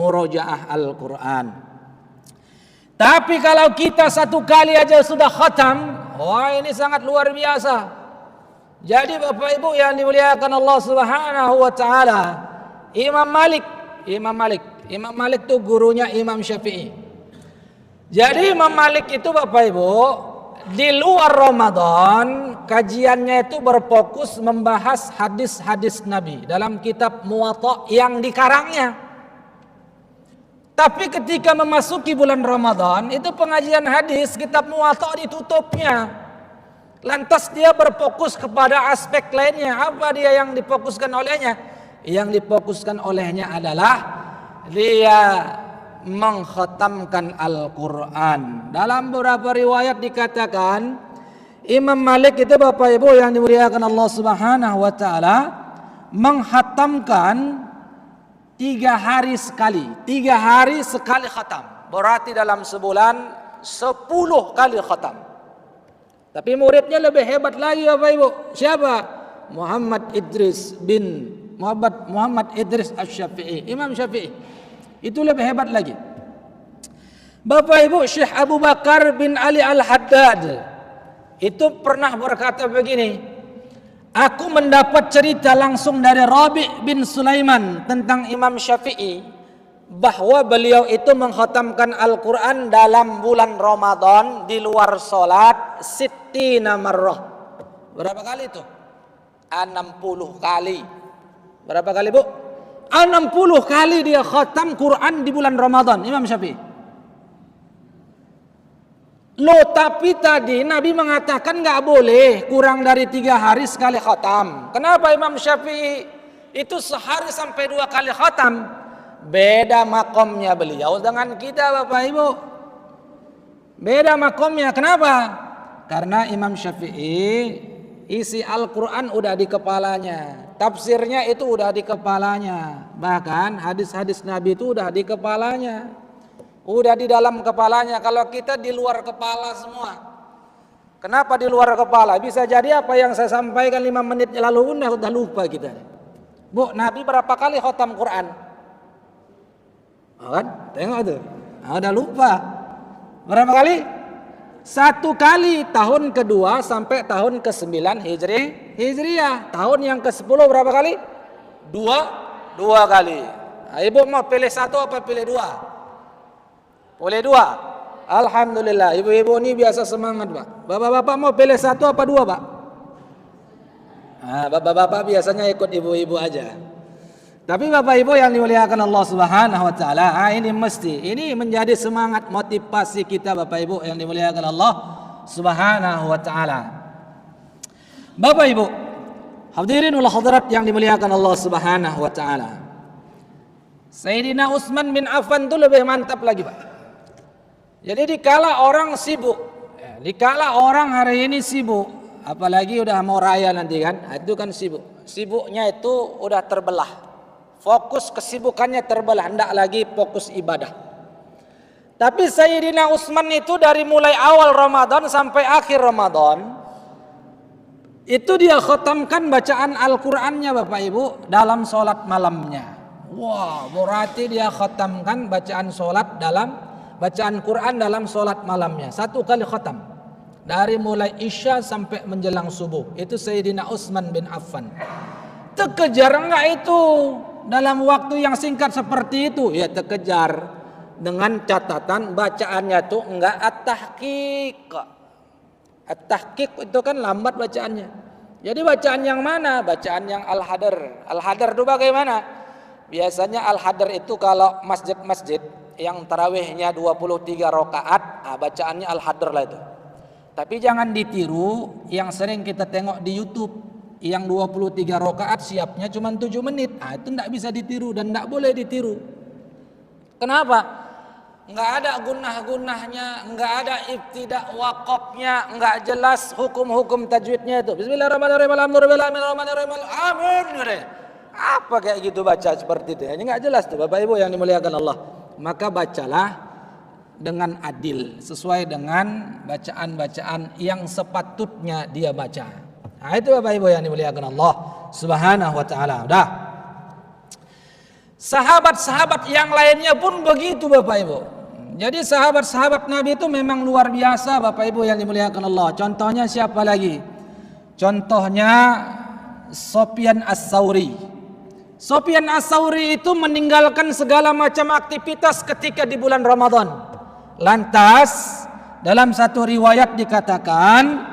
murojaah Al-Quran. Tapi kalau kita satu kali aja sudah khatam, wah ini sangat luar biasa. Jadi Bapak Ibu yang dimuliakan Allah Subhanahu wa taala, Imam Malik itu gurunya Imam Syafi'i. Jadi Imam Malik itu Bapak Ibu di luar Ramadan kajiannya itu berfokus membahas hadis-hadis Nabi dalam kitab Muwatta yang dikarangnya. Tapi ketika memasuki bulan Ramadan itu pengajian hadis kitab Muwatta ditutupnya. Lantas dia berfokus kepada aspek lainnya. Apa dia yang difokuskan olehnya? Yang difokuskan olehnya adalah dia mengkhatamkan Al-Quran. Dalam beberapa riwayat dikatakan Imam Malik itu Bapak Ibu yang dimuliakan Allah Subhanahu wa taala menghatamkan 3 hari sekali. 3 hari sekali khatam. Berarti dalam sebulan 10 kali khatam. Tapi muridnya lebih hebat lagi Bapak Ibu. Siapa? Muhammad Idris Asy-Syafi'i, Imam Syafi'i. Itu lebih hebat lagi. Bapak Ibu, Syekh Abu Bakar bin Ali Al-Haddad itu pernah berkata begini, aku mendapat cerita langsung dari Rabi' bin Sulaiman tentang Imam Syafi'i bahwa beliau itu mengkhatamkan Al-Quran dalam bulan Ramadan di luar sholat sittina marrah. Berapa kali itu? 60 kali. Berapa kali Bu? 60 kali dia khatam Quran di bulan Ramadan, Imam Syafi'i. Loh, tapi tadi Nabi mengatakan nggak boleh kurang dari 3 hari sekali khatam. Kenapa Imam Syafi'i itu sehari sampai 2 kali khatam? Beda makomnya beliau dengan kita Bapak Ibu. Beda makomnya. Kenapa? Karena Imam Syafi'i isi Al-Quran udah di kepalanya. Tafsirnya itu udah di kepalanya. Bahkan hadis-hadis Nabi itu udah di kepalanya. Udah di dalam kepalanya. Kalau kita di luar kepala semua. Kenapa di luar kepala? Bisa jadi apa yang saya sampaikan 5 menit lalu udah lupa kita. Bu, Nabi berapa kali khatam Quran? Oh kan? Tengok tuh. Udah lupa. Berapa kali? 1 kali tahun kedua sampai tahun ke-9 Hijriah. Tahun yang ke-10 berapa kali? 2 kali. Nah, Ibu mau pilih 1 apa pilih 2? Boleh 2. Alhamdulillah. Ibu-ibu ini biasa semangat Pak. Bapak-bapak mau pilih 1 apa 2 Pak? Nah, bapak-bapak biasanya ikut ibu-ibu aja. Tapi Bapak Ibu yang dimuliakan Allah Subhanahu wa taala, ini menjadi semangat motivasi kita Bapak Ibu yang dimuliakan Allah Subhanahu wa taala. Bapak Ibu, hadirin wal hadirat yang dimuliakan Allah Subhanahu wa taala. Sayyidina Utsman bin Affan itu lebih mantap lagi Pak. Jadi dikala orang sibuk, dikala orang hari ini sibuk, apalagi udah mau raya nanti kan, itu kan sibuk. Sibuknya itu udah terbelah. Fokus kesibukannya terbelah, hendak lagi fokus ibadah. Tapi Sayyidina Utsman itu dari mulai awal Ramadan sampai akhir Ramadan, itu dia khatamkan bacaan Al-Qur'annya Bapak Ibu dalam sholat malamnya. Wah, berarti dia khatamkan bacaan Quran dalam sholat malamnya. 1 kali khatam. Dari mulai Isya sampai menjelang subuh. Itu Sayyidina Utsman bin Affan. Terkejar enggak itu dalam waktu yang singkat seperti itu? Ya terkejar. Dengan catatan bacaannya itu enggak at-tahqiq. At-tahqiq itu kan lambat bacaannya. Jadi bacaan yang mana? Bacaan yang Al-Hadr. Al-Hadr itu bagaimana? Biasanya Al-Hadr itu kalau masjid-masjid yang tarawihnya 23 rakaat, bacaannya Al-Hadr lah itu. Tapi jangan ditiru yang sering kita tengok di YouTube, yang 23 rakaat siapnya cuma 7 menit. Itu tidak bisa ditiru dan tidak boleh ditiru. Kenapa? Enggak ada gunah-gunahnya, enggak ada ibtida waqafnya, enggak jelas hukum-hukum tajwidnya itu. Bismillahirrahmanirrahim. Alhamdulillahirrahmanirrahim. Amin. Apa kayak gitu baca seperti itu? Ini enggak jelas tuh Bapak Ibu yang dimuliakan Allah. Maka bacalah dengan adil, sesuai dengan bacaan-bacaan yang sepatutnya dia baca. Nah, itu Bapak Ibu yang dimuliakan Allah Subhanahu wa taala. Udah. Sahabat-sahabat yang lainnya pun begitu Bapak Ibu. Jadi sahabat-sahabat Nabi itu memang luar biasa Bapak Ibu yang dimuliakan Allah. Contohnya siapa lagi? Contohnya Sufyan Ats-Tsauri. Sufyan Ats-Tsauri itu meninggalkan segala macam aktivitas ketika di bulan Ramadan. Lantas dalam satu riwayat dikatakan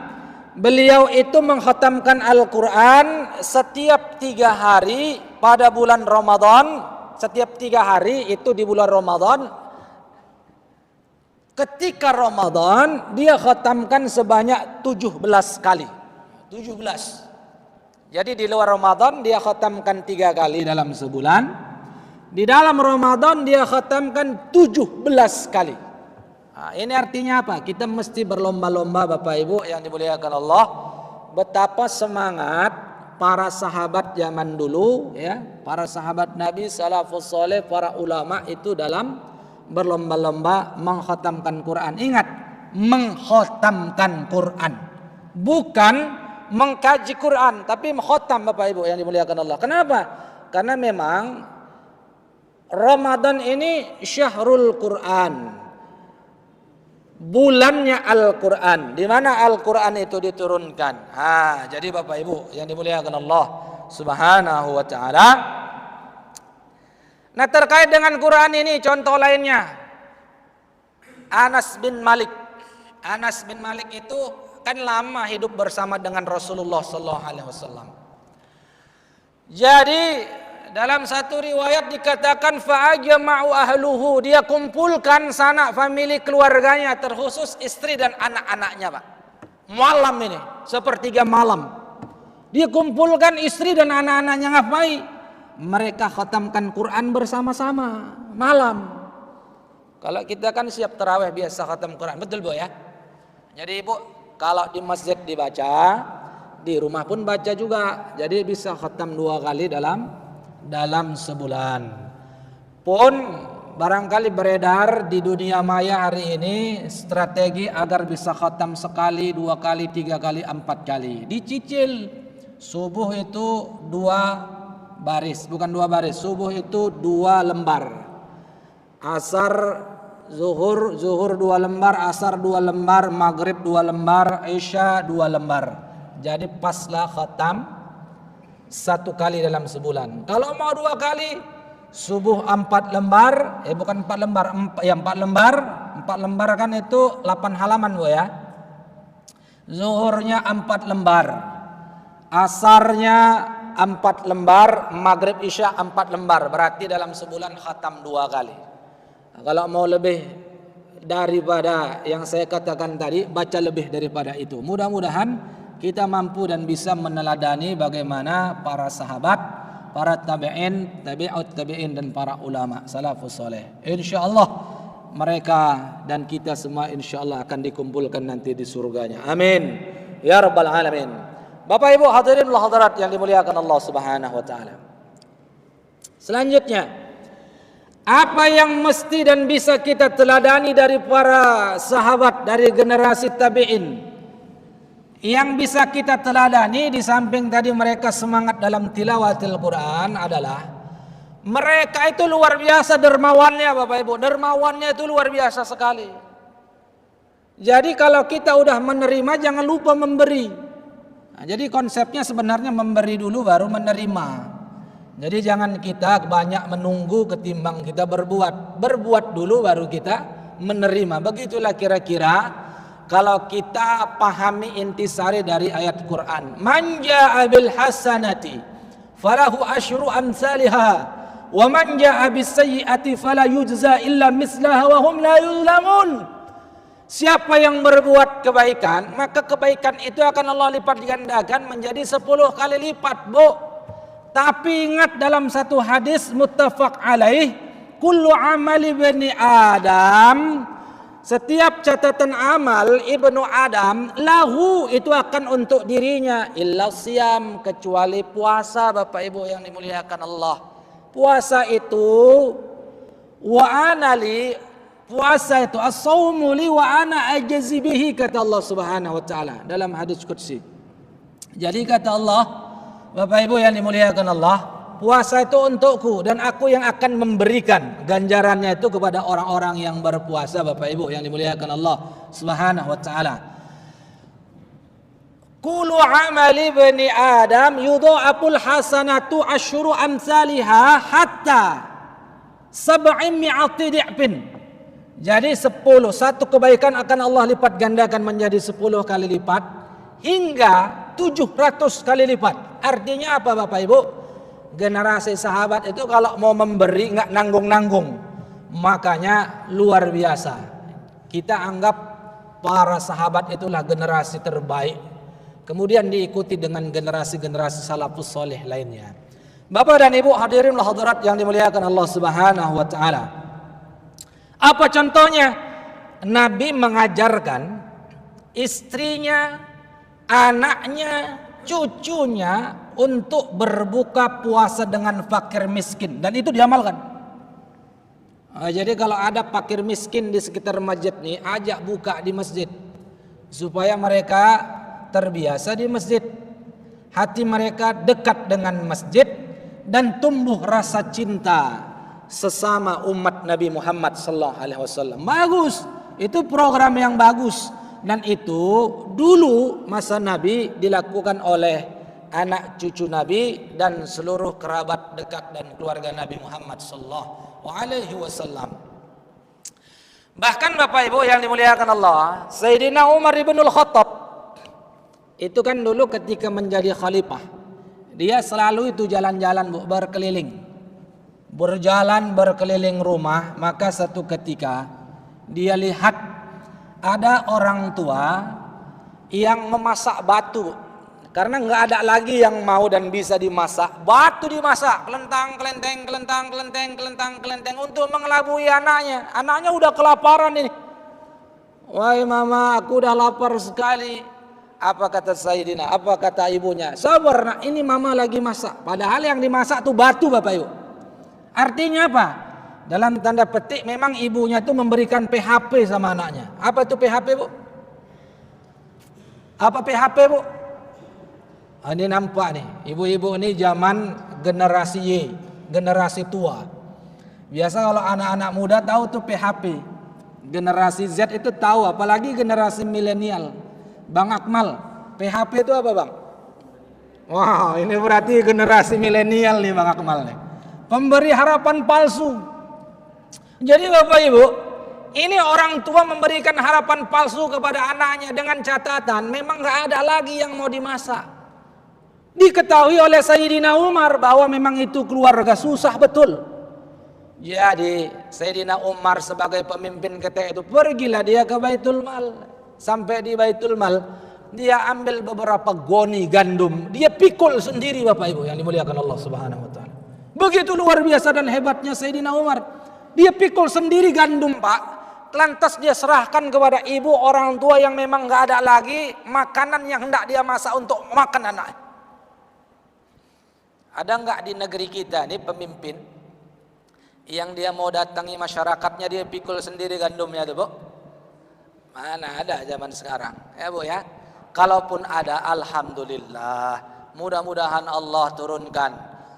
beliau itu mengkhatamkan Al-Quran setiap 3 hari pada bulan Ramadan. Setiap 3 hari itu di bulan Ramadan. Ketika Ramadan dia khatamkan sebanyak 17 kali. 17. Jadi di luar Ramadan dia khatamkan 3 kali dalam sebulan. Di dalam Ramadan dia khatamkan 17 kali. Nah, ini artinya apa? Kita mesti berlomba-lomba Bapak Ibu yang dimuliakan Allah. Betapa semangat para sahabat zaman dulu, ya, para sahabat Nabi salafus saleh, para ulama itu dalam berlomba-lomba mengkhatamkan Quran. Ingat, mengkhatamkan Quran, bukan mengkaji Quran, tapi mengkhatam Bapak Ibu yang dimuliakan Allah. Kenapa? Karena memang Ramadan ini syahrul Quran, bulannya Al-Quran, di mana Al-Quran itu diturunkan. Jadi Bapak Ibu yang dimuliakan Allah Subhanahu wa taala. Nah, terkait dengan Quran ini contoh lainnya Anas bin Malik. Anas bin Malik itu kan lama hidup bersama dengan Rasulullah sallallahu alaihi wasallam. Jadi dalam satu riwayat dikatakan fa'ajma'u ahluhu, dia kumpulkan sanak famili keluarganya, terkhusus istri dan anak-anaknya Pak. Malam ini, sepertiga malam. Dia kumpulkan istri dan anak-anaknya, ngapain? Mereka khatamkan Quran bersama-sama malam. Kalau kita kan siap tarawih biasa khatam Quran, betul Bu ya? Jadi Ibu, kalau di masjid dibaca, di rumah pun baca juga. Jadi bisa khatam 2 kali dalam sebulan. Pun barangkali beredar di dunia maya hari ini strategi agar bisa khatam sekali, 2 kali, 3 kali, 4 kali. Dicicil. Subuh itu 2 baris, bukan 2 baris. Subuh itu 2 lembar. Asar, zuhur 2 lembar, asar 2 lembar, maghrib 2 lembar, isya 2 lembar. Jadi paslah khatam 1 kali dalam sebulan. Kalau mau 2 kali, subuh 4 lembar, bukan 4 lembar, 4 lembar. 4 lembar kan itu 8 halaman Bu ya. Zuhurnya 4 lembar, asarnya 4 lembar, maghrib isya 4 lembar. Berarti dalam sebulan khatam 2 kali. Nah, kalau mau lebih daripada yang saya katakan tadi, baca lebih daripada itu. Mudah-mudahan kita mampu dan bisa meneladani bagaimana para sahabat, para tabi'in, tabi'ut tabi'in dan para ulama salafus saleh. Insyaallah mereka dan kita semua insyaallah akan dikumpulkan nanti di surganya. Amin ya rabbal alamin. Bapak Ibu hadirin wal hadirat yang dimuliakan Allah Subhanahu wa taala. Selanjutnya, apa yang mesti dan bisa kita teladani dari para sahabat, dari generasi tabi'in? Yang bisa kita teladani di samping tadi mereka semangat dalam tilawatil Quran adalah mereka itu luar biasa dermawannya Bapak Ibu. Dermawannya itu luar biasa sekali. Jadi kalau kita udah menerima jangan lupa memberi. Nah, jadi konsepnya sebenarnya memberi dulu baru menerima. Jadi jangan kita banyak menunggu ketimbang kita berbuat. Berbuat dulu baru kita menerima. Begitulah kira-kira kalau kita pahami intisari dari ayat Quran. Man jaa'a bil hasanati falahu asyru amsalha wa man jaa'a bis sayyi'ati fala yujza illa mislaha wa hum la yuzlamun. Siapa yang berbuat kebaikan, maka kebaikan itu akan Allah lipat gandakan menjadi 10 kali lipat, Bu. Tapi ingat dalam satu hadis muttafaq alaih, kullu amali bani Adam, setiap catatan amal ibnu Adam lahu itu akan untuk dirinya illa siyam, kecuali puasa Bapak Ibu yang dimuliakan Allah. Puasa itu wa anali, puasa itu as-saumu li wa ana ajzi bihi, kata Allah Subhanahu wa taala dalam hadis qudsi. Jadi kata Allah, Bapak Ibu yang dimuliakan Allah, puasa itu untukku dan aku yang akan memberikan ganjarannya itu kepada orang-orang yang berpuasa. Bapak Ibu yang dimuliakan Allah Subhanahu wa taala. Kullu amali bani Adam yudha'aful hasanatu asyru amsalha hatta 700 di'fin. Jadi 1 kebaikan akan Allah lipat gandakan menjadi 10 kali lipat hingga 700 kali lipat. Artinya apa Bapak Ibu? Generasi sahabat itu kalau mau memberi nggak nanggung-nanggung. Makanya luar biasa. Kita anggap para sahabat itulah generasi terbaik. Kemudian diikuti dengan generasi-generasi salafus soleh lainnya. Bapak dan Ibu hadirin hadirat yang dimuliakan Allah Subhanahu wa taala. Apa contohnya? Nabi mengajarkan istrinya, anaknya, cucunya untuk berbuka puasa dengan fakir miskin, dan itu diamalkan. Jadi kalau ada fakir miskin di sekitar masjid nih, ajak buka di masjid supaya mereka terbiasa di masjid, hati mereka dekat dengan masjid dan tumbuh rasa cinta sesama umat Nabi Muhammad sallallahu alaihi wasallam. Bagus, itu program yang bagus, dan itu dulu masa Nabi dilakukan oleh anak cucu Nabi dan seluruh kerabat dekat dan keluarga Nabi Muhammad sallallahu alaihi wasallam. Bahkan Bapak Ibu yang dimuliakan Allah, Sayyidina Umar ibn al-Khattab itu kan dulu ketika menjadi khalifah, dia selalu itu jalan-jalan berkeliling. Berjalan berkeliling rumah, maka satu ketika dia lihat ada orang tua yang memasak batu. Karena nggak ada lagi yang mau dan bisa dimasak, batu dimasak, kelentang untuk mengelabui anaknya. Anaknya udah kelaparan ini. Wahai mama, aku udah lapar sekali. Apa kata Sayyidina? Apa kata ibunya? Sabar nak, ini mama lagi masak. Padahal yang dimasak tuh batu Bapak Ibu. Artinya apa? Dalam tanda petik memang ibunya itu memberikan PHP sama anaknya. Apa itu PHP Bu? Apa PHP Bu? Ini nampak nih, ibu-ibu ini zaman generasi Y, generasi tua. Biasa kalau anak-anak muda tahu tuh PHP. Generasi Z itu tahu, apalagi generasi milenial. Bang Akmal, PHP itu apa Bang? Wah, ini berarti generasi milenial nih Bang Akmal nih. Pemberi harapan palsu. Jadi Bapak Ibu, ini orang tua memberikan harapan palsu kepada anaknya dengan catatan memang nggak ada lagi yang mau dimasak. Diketahui oleh Sayyidina Umar bahwa memang itu keluarga susah betul. Jadi Sayyidina Umar sebagai pemimpin ketika itu pergilah dia ke Baitul Mal. Sampai di Baitul Mal dia ambil beberapa goni gandum, dia pikul sendiri Bapak Ibu yang dimuliakan Allah Subhanahu wa taala. Begitu luar biasa dan hebatnya Sayyidina Umar. Dia pikul sendiri gandum Pak. Lantas dia serahkan kepada ibu orang tua yang memang nggak ada lagi makanan yang hendak dia masak untuk makan anak. Ada nggak di negeri kita ini pemimpin yang dia mau datangi masyarakatnya dia pikul sendiri gandumnya tuh Bu? Mana ada zaman sekarang ya Bu ya. Kalaupun ada, alhamdulillah, mudah-mudahan Allah turunkan,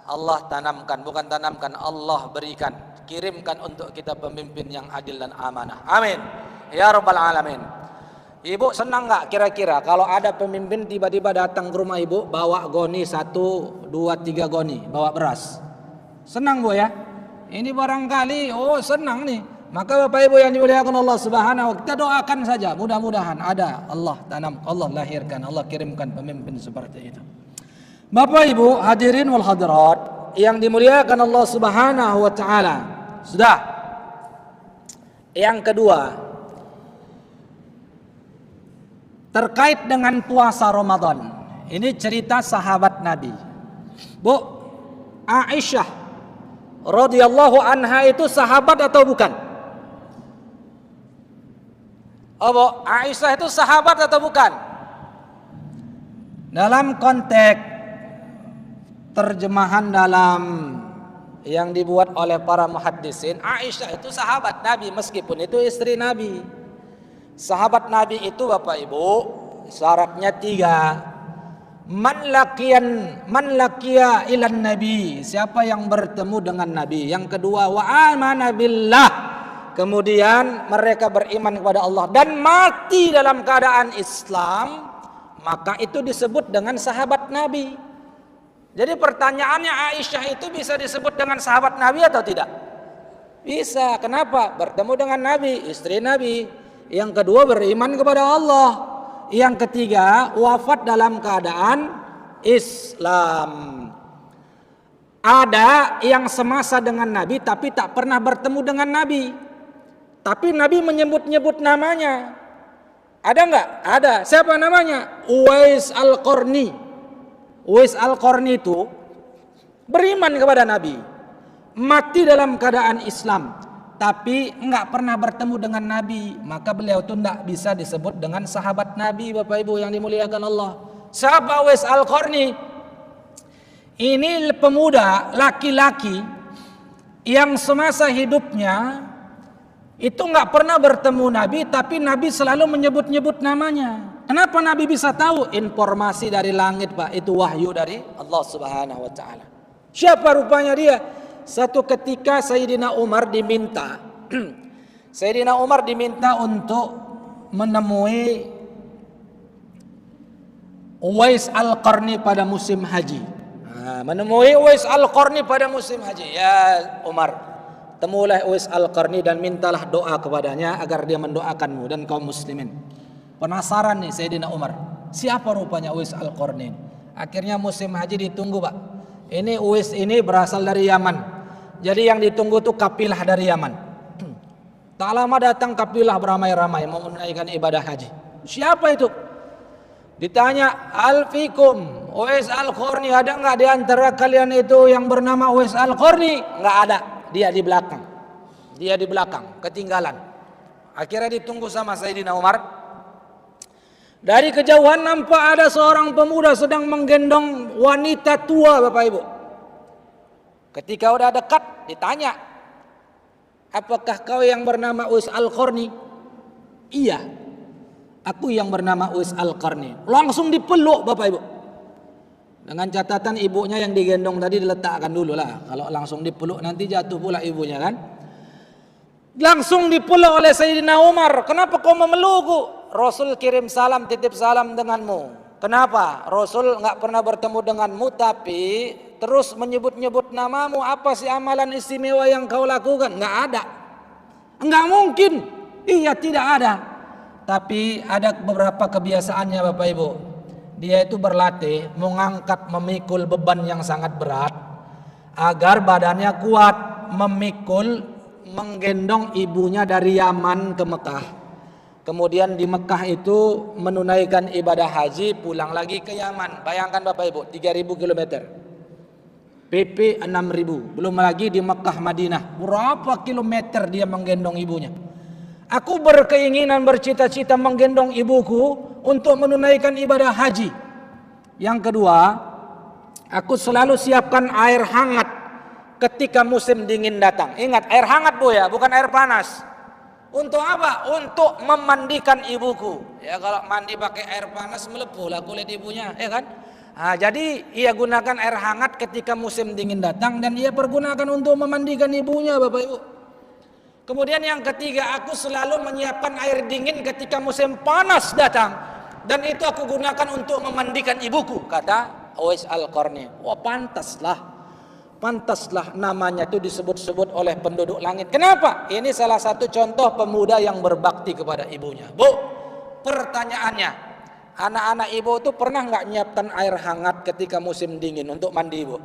Allah tanamkan, bukan tanamkan, Allah berikan, kirimkan untuk kita pemimpin yang adil dan amanah. Amin ya rabbal alamin. Ibu senang nggak kira-kira kalau ada pemimpin tiba-tiba datang ke rumah ibu bawa goni 1, 2, 3 goni, bawa beras? Senang Bu ya? Ini barangkali senang nih. Maka Bapak Ibu yang dimuliakan Allah Subhanahu, kita doakan saja mudah-mudahan ada Allah tanam, Allah lahirkan, Allah kirimkan pemimpin seperti itu. Bapak Ibu hadirin wal hadirat yang dimuliakan Allah Subhanahu wa taala. Sudah. Yang kedua, terkait dengan puasa Ramadan. Ini cerita sahabat Nabi. Bu, Aisyah radhiyallahu anha itu sahabat atau bukan? Bu, Aisyah itu sahabat atau bukan? Dalam konteks terjemahan dalam yang dibuat oleh para muhaddisin, Aisyah itu sahabat Nabi meskipun itu istri Nabi. Sahabat Nabi itu Bapak Ibu syaratnya 3. man laqiya ilan nabi, siapa yang bertemu dengan nabi. Yang kedua, wa amana billah, kemudian mereka beriman kepada Allah dan mati dalam keadaan Islam, maka itu disebut dengan sahabat nabi. Jadi pertanyaannya, Aisyah itu bisa disebut dengan sahabat nabi atau tidak? Bisa. Kenapa? Bertemu dengan nabi, istri nabi. Yang kedua, beriman kepada Allah. Yang ketiga, wafat dalam keadaan Islam. Ada yang semasa dengan Nabi tapi tak pernah bertemu dengan Nabi, tapi Nabi menyebut-nyebut namanya. Ada enggak? Ada. Siapa namanya? Uwais Al-Qarni. Uwais Al-Qarni itu beriman kepada Nabi, mati dalam keadaan Islam, tapi enggak pernah bertemu dengan Nabi, maka beliau itu enggak bisa disebut dengan sahabat Nabi. Bapak Ibu yang dimuliakan Allah, siapa Uwais Al-Qarni? Ini pemuda laki-laki yang semasa hidupnya itu enggak pernah bertemu Nabi, tapi Nabi selalu menyebut-nyebut namanya. Kenapa Nabi bisa tahu? Informasi dari langit, Pak. Itu wahyu dari Allah Subhanahu wa taala. Siapa rupanya dia? Satu ketika Sayyidina Umar diminta untuk menemui Uwais Al-Qarni pada musim haji. Menemui Uwais Al-Qarni pada musim haji. Ya Umar, temulah Uwais Al-Qarni dan mintalah doa kepadanya agar dia mendoakanmu dan kaum muslimin. Penasaran nih Sayyidina Umar, siapa rupanya Uwais Al-Qarni? Akhirnya musim haji ditunggu, Pak. Ini Uwais ini berasal dari Yaman. Jadi yang ditunggu tuh kapilah dari Yaman. Tak lama datang kapilah beramai-ramai mau menunaikan ibadah haji. Siapa itu? Ditanya, Alfikum Uwais Al-Qarni, ada nggak di antara kalian itu yang bernama Uwais Al-Qarni? Nggak ada, dia di belakang. Dia di belakang, ketinggalan. Akhirnya ditunggu sama Sayyidina Umar. Dari kejauhan nampak ada seorang pemuda sedang menggendong wanita tua, Bapak Ibu. Ketika udah dekat ditanya, apakah kau yang bernama Uwais Al-Qarni? Iya, aku yang bernama Uwais Al-Qarni. Langsung dipeluk, Bapak Ibu. Dengan catatan ibunya yang digendong tadi diletakkan dulu lah. Kalau langsung dipeluk nanti jatuh pula ibunya kan. Langsung dipeluk oleh Sayyidina Umar. Kenapa kau memelukku? Rasul kirim salam, titip salam denganmu. Kenapa? Rasul enggak pernah bertemu denganmu tapi terus menyebut-nyebut namamu. Apa sih amalan istimewa yang kau lakukan? Enggak ada. Enggak mungkin. Iya, tidak ada. Tapi ada beberapa kebiasaannya, Bapak Ibu. Dia itu berlatih mengangkat, memikul beban yang sangat berat agar badannya kuat, memikul, menggendong ibunya dari Yaman ke Mekah. Kemudian di Mekah itu menunaikan ibadah haji, pulang lagi ke Yaman. Bayangkan Bapak Ibu, 3.000 km. PP 6.000. Belum lagi di Mekah Madinah. Berapa kilometer dia menggendong ibunya. Aku berkeinginan, bercita-cita menggendong ibuku untuk menunaikan ibadah haji. Yang kedua, aku selalu siapkan air hangat ketika musim dingin datang. Ingat, air hangat Bu ya, bukan air panas. Untuk apa? Untuk memandikan ibuku. Ya kalau mandi pakai air panas melepuh lah kulit ibunya, ya kan? Nah, jadi ia gunakan air hangat ketika musim dingin datang dan ia pergunakan untuk memandikan ibunya, Bapak Ibu. Kemudian yang ketiga, aku selalu menyiapkan air dingin ketika musim panas datang dan itu aku gunakan untuk memandikan ibuku, kata Uwais Al-Qarni. Wah, pantaslah namanya itu disebut-sebut oleh penduduk langit. Kenapa? Ini salah satu contoh pemuda yang berbakti kepada ibunya. Bu, pertanyaannya, anak-anak ibu itu pernah nggak nyiapkan air hangat ketika musim dingin untuk mandi, Bu?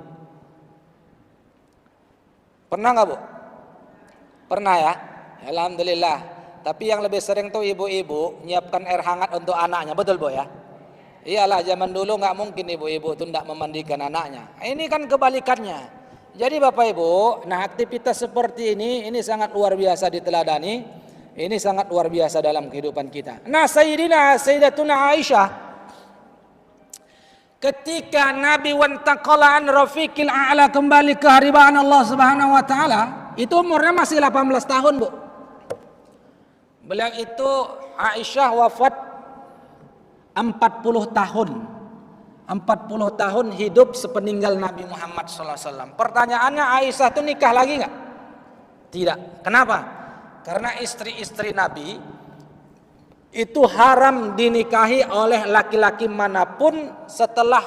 Pernah nggak, Bu? Pernah ya? Alhamdulillah. Tapi yang lebih sering tuh ibu-ibu nyiapkan air hangat untuk anaknya, betul Bu ya? Iyalah, zaman dulu nggak mungkin ibu-ibu itu tidak memandikan anaknya. Ini kan kebalikannya. Jadi Bapak Ibu, nah aktivitas seperti ini sangat luar biasa diteladani. Ini sangat luar biasa dalam kehidupan kita. Nah, Sayyidatuna Aisyah ketika Nabi wantaqala an rafiqil a'la kembali ke haribaan Allah Subhanahu wa taala, itu umurnya masih 18 tahun, Bu. Beliau itu Aisyah wafat 40 tahun. 40 tahun hidup sepeninggal Nabi Muhammad SAW. Pertanyaannya, Aisyah itu nikah lagi nggak? Tidak. Kenapa? Karena istri-istri Nabi itu haram dinikahi oleh laki-laki manapun setelah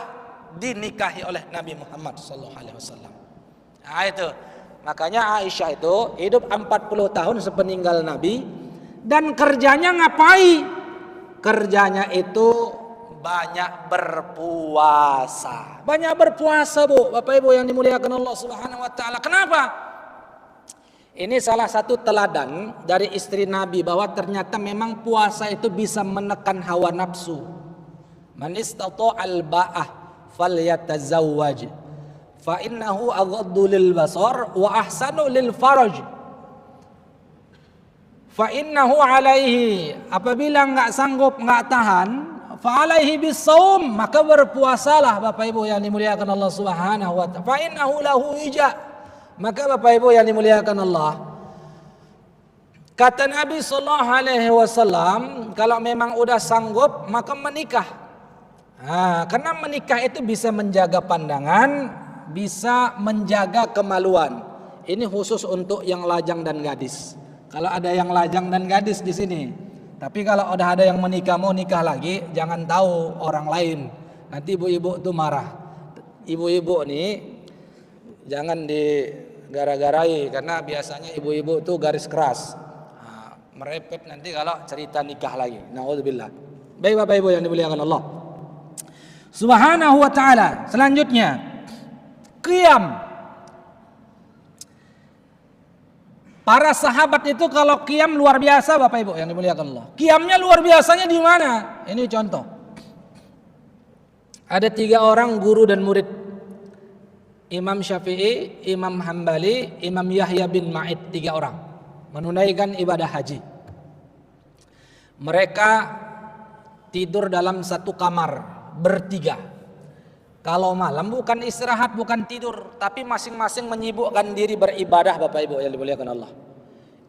dinikahi oleh Nabi Muhammad SAW. Nah itu, makanya Aisyah itu hidup 40 tahun sepeninggal Nabi. Dan kerjanya ngapain? Kerjanya itu banyak berpuasa. Banyak berpuasa, Bu, Bapak Ibu yang dimuliakan Allah Subhanahu wa taala. Kenapa? Ini salah satu teladan dari istri Nabi bahwa ternyata memang puasa itu bisa menekan hawa nafsu. Man istata'al ba'ah falyatazawwaj fa innahu aghaddu lil basar wa ahsanu lil faraj. Fa innahu alaihi, apabila enggak sanggup, enggak tahan, fa alaihi bisawm, maka berpuasalah Bapak Ibu yang dimuliakan Allah Subhanahu wa taala. Fa innahu lahu wija, maka Bapak Ibu yang dimuliakan Allah, kata Nabi sallallahu alaihi wasallam, kalau memang udah sanggup maka menikah. Karena menikah itu bisa menjaga pandangan, bisa menjaga kemaluan. Ini khusus untuk yang lajang dan gadis. Kalau ada yang lajang dan gadis di sini, tapi kalau udah ada yang menikah, mau nikah lagi, jangan tahu orang lain. Nanti ibu-ibu tuh marah. Ibu-ibu nih jangan digara-garai, karena biasanya ibu-ibu tuh garis keras. Merepet nanti kalau cerita nikah lagi. Nauzubillah. Baik Bapak Ibu yang dimuliakan Allah Subhanahu wa taala. Selanjutnya, qiyam. Para sahabat itu kalau qiyam luar biasa Bapak Ibu yang dimuliakan Allah. Qiyamnya luar biasanya di mana? Ini contoh. Ada 3 orang guru dan murid. Imam Syafi'i, Imam Hambali, Imam Yahya bin Ma'in, 3 orang menunaikan ibadah haji. Mereka tidur dalam satu kamar bertiga. Kalau malam bukan istirahat, bukan tidur, tapi masing-masing menyibukkan diri beribadah Bapak Ibu yang dimuliakan Allah.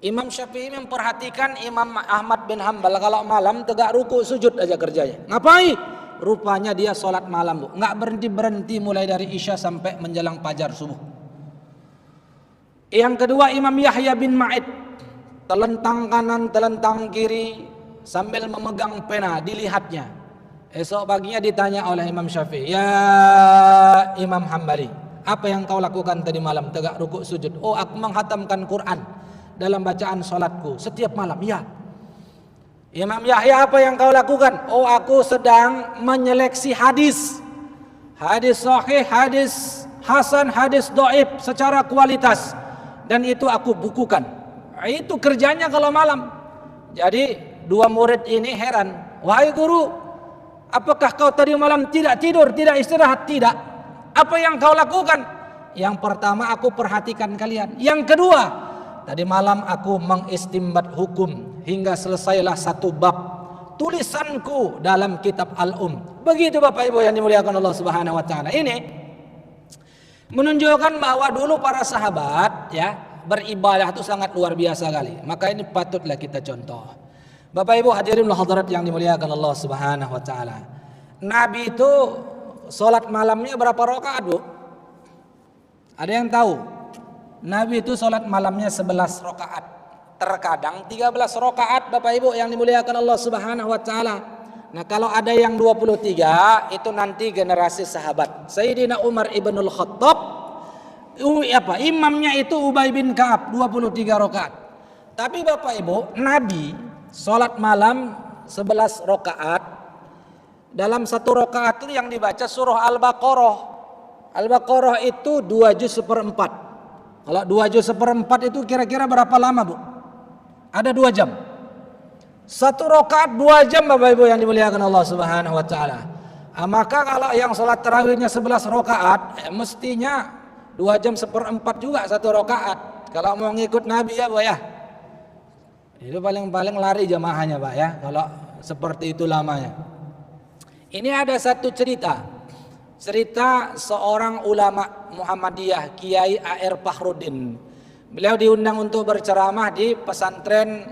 Imam Syafi'i memperhatikan Imam Ahmad bin Hambal kalau malam tegak ruku sujud aja kerjanya. Ngapain? Rupanya dia sholat malam, Bu. Nggak berhenti-berhenti mulai dari Isya sampai menjelang fajar subuh. Yang kedua Imam Yahya bin Ma'in, telentang kanan, telentang kiri sambil memegang pena, dilihatnya. Esok paginya ditanya oleh Imam Syafi'i, ya Imam Hambali, apa yang kau lakukan tadi malam? Tegak rukuk sujud. Oh, aku menghatamkan Quran dalam bacaan sholatku setiap malam. Ya. Imam Yahya, apa yang kau lakukan? Oh, aku sedang menyeleksi hadis. Hadis sahih, hadis hasan, hadis dhaif secara kualitas. Dan itu aku bukukan. Itu kerjanya kalau malam. Jadi 2 murid ini heran. Wahai guru, apakah kau tadi malam tidak tidur, tidak istirahat? Tidak. Apa yang kau lakukan? Yang pertama, aku perhatikan kalian. Yang kedua, tadi malam aku mengistimbat hukum hingga selesailah 1 bab tulisanku dalam kitab Al-Um. Begitu Bapak Ibu yang dimuliakan Allah Subhanahu wa taala. Ini menunjukkan bahwa dulu para sahabat ya beribadah itu sangat luar biasa kali. Maka ini patutlah kita contoh. Bapak Ibu hadirin hadirat yang dimuliakan Allah Subhanahu wa taala. Nabi itu salat malamnya berapa rakaat, Bu? Ada yang tahu? Nabi itu salat malamnya 11 rakaat. Terkadang 13 rakaat Bapak Ibu yang dimuliakan Allah Subhanahu wa taala. Nah, kalau ada yang 23 itu nanti generasi sahabat. Sayyidina Umar ibnul Khattab imamnya itu Ubay bin Ka'ab 23 rakaat. Tapi Bapak Ibu, Nabi salat malam 11 rakaat. Dalam 1 rakaat itu yang dibaca surah Al-Baqarah. Al-Baqarah itu 2 juz 1/4. Kalau 2 juz 1/4 itu kira-kira berapa lama, Bu? Ada 2 jam. 1 rakaat 2 jam Bapak Ibu yang dimuliakan Allah Subhanahu wa taala. Maka kalau yang salat tarawihnya 11 rakaat, mestinya 2 jam 1/4 juga 1 rakaat. Kalau mau ngikut Nabi ya, Bu ya. Itu paling lari jamaahnya, Pak ya, kalau seperti itu lamanya. Ini ada satu cerita seorang ulama Muhammadiyah, Kiai A.R. Fakhruddin. Beliau diundang untuk berceramah di pesantren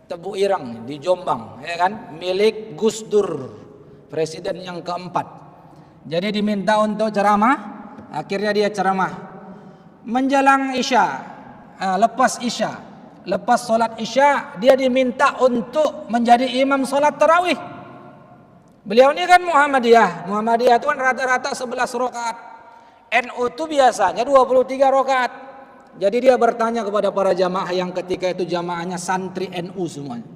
Tebu Irang di Jombang, ya kan, milik Gus Dur, presiden yang keempat. Jadi diminta untuk ceramah, akhirnya dia ceramah. Menjelang Isya, lepas sholat Isya, dia diminta untuk menjadi imam sholat tarawih. Beliau ini kan Muhammadiyah itu kan rata-rata 11 rakaat. NU itu biasanya 23 rakaat. Jadi dia bertanya kepada para jamaah yang ketika itu jamaahnya santri NU semuanya.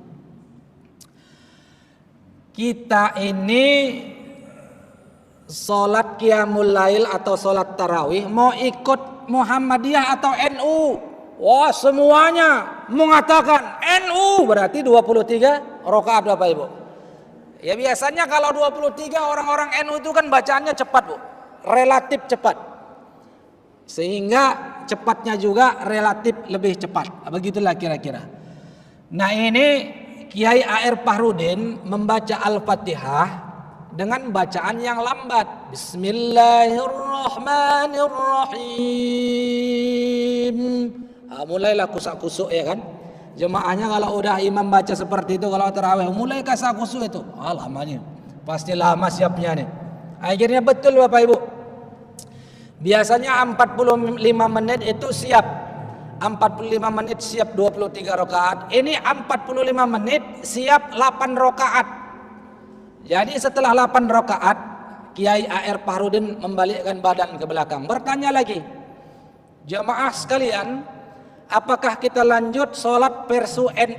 Kita ini sholat qiyamul lail atau sholat tarawih mau ikut Muhammadiyah atau NU? Wah, semuanya mengatakan NU, berarti 23 rakaat Bapak Ibu. Ya biasanya kalau 23 orang-orang NU itu kan bacaannya cepat, Bu. Relatif cepat. Sehingga cepatnya juga relatif lebih cepat. Begitulah kira-kira. Nah, ini Kiai A.R. Fahrudin membaca Al-Fatihah dengan bacaan yang lambat. Bismillahirrahmanirrahim. Mulailah kusak-kusuk ya kan. Jemaahnya kalau udah imam baca seperti itu, kalau tarawih mulai kasak-kusuk itu, lamanya pasti lama siapnya nih. Akhirnya betul Bapak Ibu, biasanya 45 menit itu siap, 45 menit siap 23 rakaat. Ini 45 menit siap 8 rakaat. Jadi setelah 8 rakaat, Kiai A.R. Fahrudin membalikkan badan ke belakang, bertanya lagi, jemaah sekalian, apakah kita lanjut sholat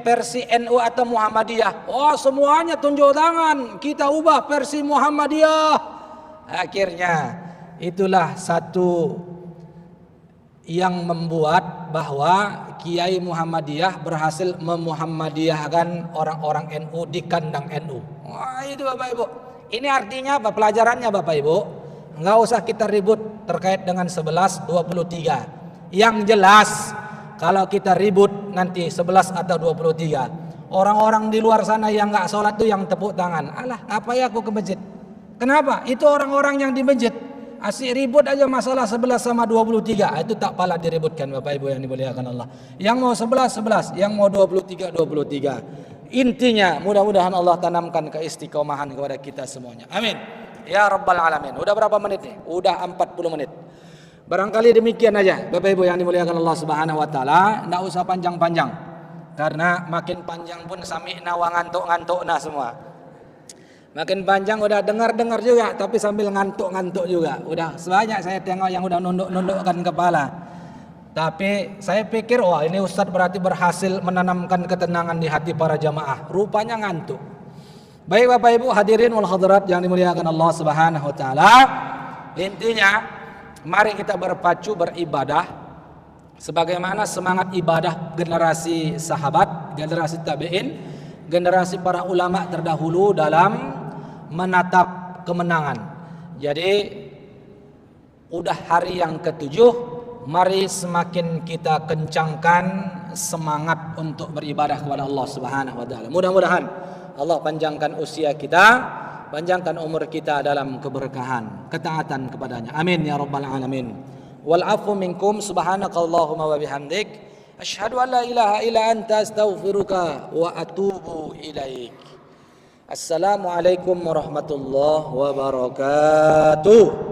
versi NU atau Muhammadiyah? Oh, semuanya tunjuk tangan, kita ubah versi Muhammadiyah. Akhirnya itulah satu yang membuat bahwa Kiai Muhammadiyah berhasil memuhammadiyahkan orang-orang NU di kandang NU. Wah, itu Bapak Ibu. Ini artinya apa? Pelajarannya Bapak Ibu, nggak usah kita ribut terkait dengan 11-23. Yang jelas, kalau kita ribut nanti 11 atau 23, orang-orang di luar sana yang nggak sholat tuh yang tepuk tangan. Alah, apa ya aku ke masjid? Kenapa? Itu orang-orang yang di masjid asik ribut aja masalah 11 sama 23. Itu tak pala diributkan Bapak Ibu yang dimuliakan Allah. Yang mau 11, yang mau 23. Intinya mudah-mudahan Allah tanamkan keistiqomahan kepada kita semuanya. Amin. Ya Rabbal Alamin. Udah berapa menit nih? Udah 40 menit. Barangkali demikian aja Bapak Ibu yang dimuliakan Allah Subhanahu wa taala, enggak usah panjang-panjang. Karena makin panjang pun sami'na wa ngantuk-ngantukna semua. Makin panjang udah dengar-dengar juga tapi sambil ngantuk-ngantuk juga. Udah sebanyak saya tengok yang udah nunduk-nundukkan kepala. Tapi saya pikir wah ini Ustadz berarti berhasil menanamkan ketenangan di hati para jamaah. Rupanya ngantuk. Baik Bapak Ibu hadirin wal hadirat yang dimuliakan Allah Subhanahu wa taala. Intinya mari kita berpacu beribadah sebagaimana semangat ibadah generasi sahabat, generasi tabi'in, generasi para ulama terdahulu dalam menatap kemenangan. Jadi udah hari yang ke-7, mari semakin kita kencangkan semangat untuk beribadah kepada Allah Subhanahu wa taala. Mudah-mudahan Allah panjangkan usia kita, panjangkan umur kita dalam keberkahan, ketaatan kepadanya. Amin ya rabbal alamin. Wal afu minkum subhanakallahumma wa bihamdik asyhadu an la ilaha illa anta astaghfiruka wa atubu ilaik. Assalamualaikum warahmatullahi wabarakatuh.